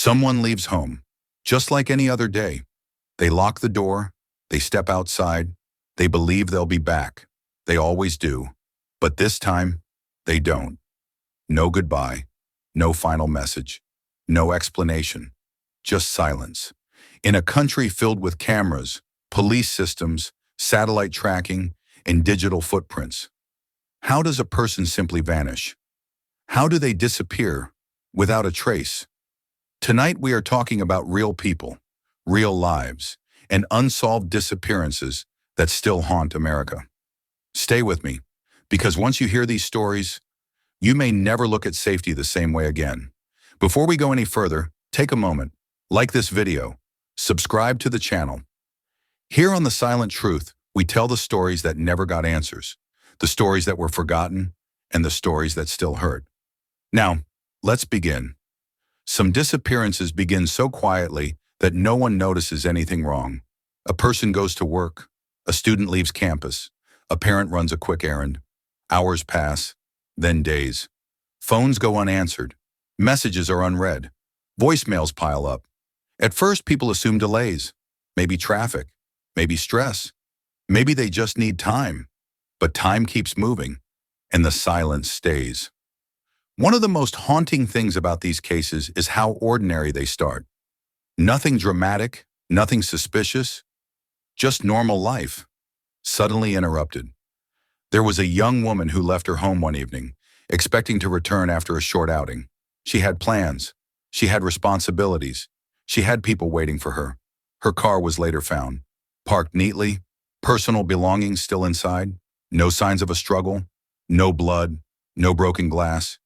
Someone leaves home, just like any other day. They lock the door, they step outside, they believe they'll be back. They always do. But this time, they don't. No goodbye, no final message, no explanation, just silence. In a country filled with cameras, police systems, satellite tracking, and digital footprints, how does a person simply vanish? How do they disappear without a trace? Tonight we are talking about real people, real lives, and unsolved disappearances that still haunt America. Stay with me, because once you hear these stories, you may never look at safety the same way again. Before we go any further, take a moment, like this video, subscribe to the channel. Here on The Silent Truth, we tell the stories that never got answers, the stories that were forgotten, and the stories that still hurt. Now, let's begin. Some disappearances begin so quietly that no one notices anything wrong. A person goes to work, a student leaves campus, a parent runs a quick errand. Hours pass, then days. Phones go unanswered. Messages are unread. Voicemails pile up. At first, people assume delays, maybe traffic, maybe stress. Maybe they just need time. But time keeps moving, and the silence stays. One of the most haunting things about these cases is how ordinary they start. Nothing dramatic, nothing suspicious, just normal life, suddenly interrupted. There was a young woman who left her home one evening, expecting to return after a short outing. She had plans. She had responsibilities. She had people waiting for her. Her car was later found, parked neatly, personal belongings still inside, no signs of a struggle, no blood, no broken glass.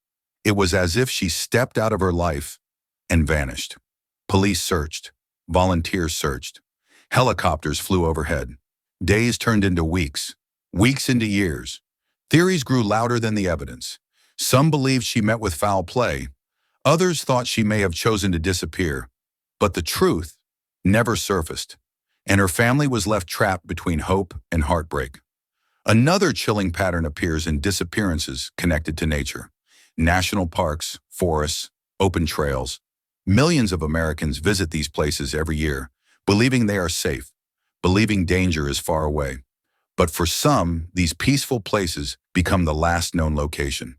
It was as if she stepped out of her life and vanished. Police searched. Volunteers searched. Helicopters flew overhead. Days turned into weeks. Weeks into years. Theories grew louder than the evidence. Some believed she met with foul play. Others thought she may have chosen to disappear. But the truth never surfaced, and her family was left trapped between hope and heartbreak. Another chilling pattern appears in disappearances connected to nature. National parks, forests, open trails. Millions of Americans visit these places every year, believing they are safe, believing danger is far away. But for some, these peaceful places become the last known location.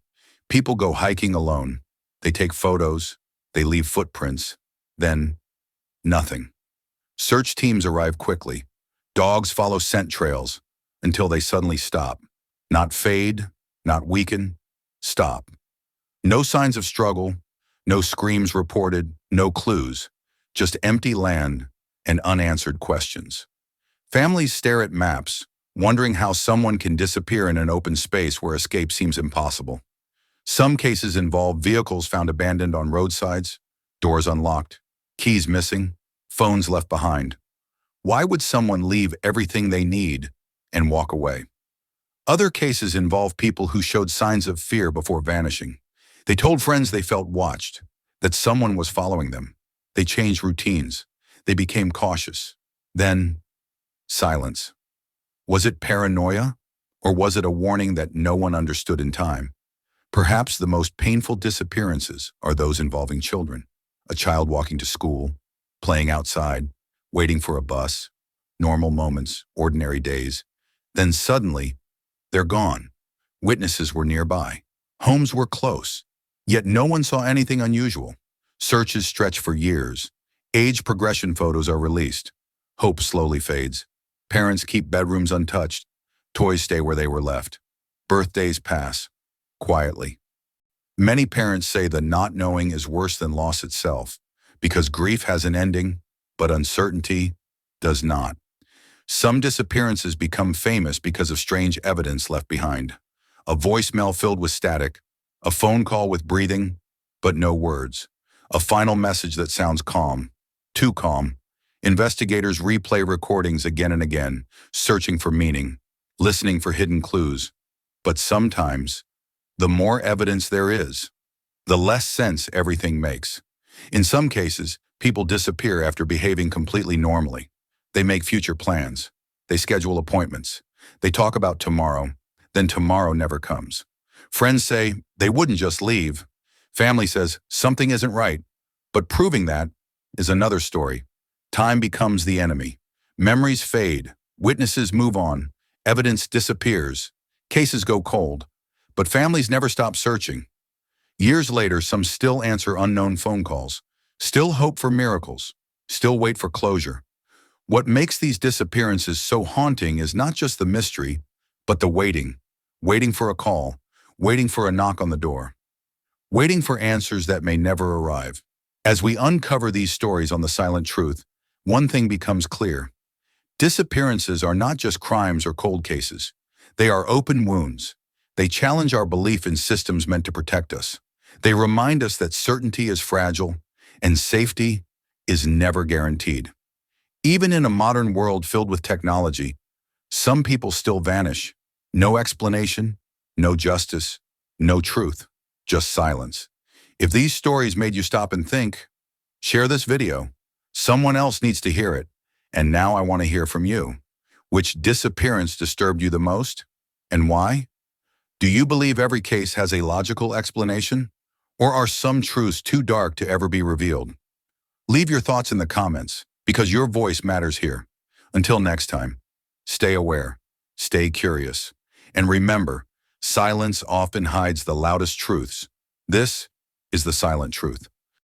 People go hiking alone. They take photos. They leave footprints. Then, nothing. Search teams arrive quickly. Dogs follow scent trails until they suddenly stop. Not fade, not weaken, stop. No signs of struggle, no screams reported, no clues, just empty land and unanswered questions. Families stare at maps, wondering how someone can disappear in an open space where escape seems impossible. Some cases involve vehicles found abandoned on roadsides, doors unlocked, keys missing, phones left behind. Why would someone leave everything they need and walk away? Other cases involve people who showed signs of fear before vanishing. They told friends they felt watched, that someone was following them. They changed routines. They became cautious. Then, silence. Was it paranoia, or was it a warning that no one understood in time? Perhaps the most painful disappearances are those involving children. A child walking to school, playing outside, waiting for a bus, normal moments, ordinary days. Then suddenly, they're gone. Witnesses were nearby. Homes were close. Yet no one saw anything unusual. Searches stretch for years. Age progression photos are released. Hope slowly fades. Parents keep bedrooms untouched. Toys stay where they were left. Birthdays pass, quietly. Many parents say the not knowing is worse than loss itself, because grief has an ending, but uncertainty does not. Some disappearances become famous because of strange evidence left behind. A voicemail filled with static, a phone call with breathing, but no words. A final message that sounds calm, too calm. Investigators replay recordings again and again, searching for meaning, listening for hidden clues. But sometimes, the more evidence there is, the less sense everything makes. In some cases, people disappear after behaving completely normally. They make future plans. They schedule appointments. They talk about tomorrow. Then tomorrow never comes. Friends say they wouldn't just leave. Family says something isn't right. But proving that is another story. Time becomes the enemy. Memories fade, witnesses move on, evidence disappears, cases go cold. But families never stop searching. Years later, some still answer unknown phone calls, still hope for miracles, still wait for closure. What makes these disappearances so haunting is not just the mystery, but the waiting. Waiting for a call, waiting for a knock on the door, waiting for answers that may never arrive. As we uncover these stories on The Silent Truth, one thing becomes clear. Disappearances are not just crimes or cold cases. They are open wounds. They challenge our belief in systems meant to protect us. They remind us that certainty is fragile and safety is never guaranteed. Even in a modern world filled with technology, some people still vanish. No explanation, no justice, no truth, just silence. If these stories made you stop and think, share this video. Someone else needs to hear it. And now I want to hear from you. Which disappearance disturbed you the most? And why? Do you believe every case has a logical explanation? Or are some truths too dark to ever be revealed? Leave your thoughts in the comments, because your voice matters here. Until next time, stay aware, stay curious, and remember, silence often hides the loudest truths. This is The Silent Truth.